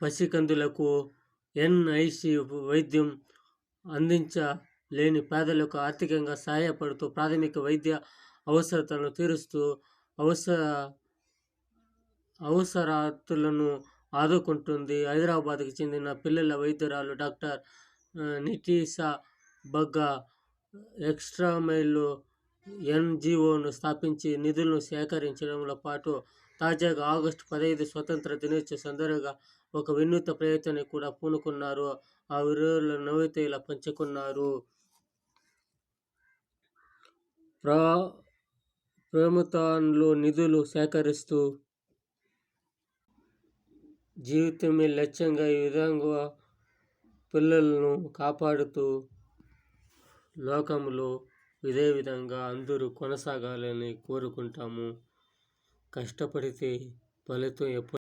పసికందులకు NIC వైద్యం అందించలేని పేదలకు ఆర్థికంగా సహాయపడుతూ ప్రాథమిక వైద్య అవసరాలను తీరుస్తూ అవసరాతులను ఆదుకుంటుంది. హైదరాబాద్కు చెందిన పిల్లల వైద్యురాలు డాక్టర్ నితీశా బగ్గా ఎక్స్ట్రామైల్ ఎన్జిఓను స్థాపించి నిధులను సేకరించడంలో పాటు తాజాగా ఆగస్టు 15 స్వతంత్ర దినోత్సవం సందర్భంగా ఒక వినూత్న ప్రయత్నాన్ని కూడా పూనుకున్నారు. ఆ వీడియోలో నవ్వుతూ ఇలా పంచుకున్నారు. ప్రభుత్వాలు నిధులు సేకరిస్తూ జీవితమే లక్ష్యంగా ఈ విధంగా పిల్లలను కాపాడుతూ లోకంలో ఇదే విధంగా అందరూ కొనసాగాలని కోరుకుంటాము. కష్టపడితే ఫలితం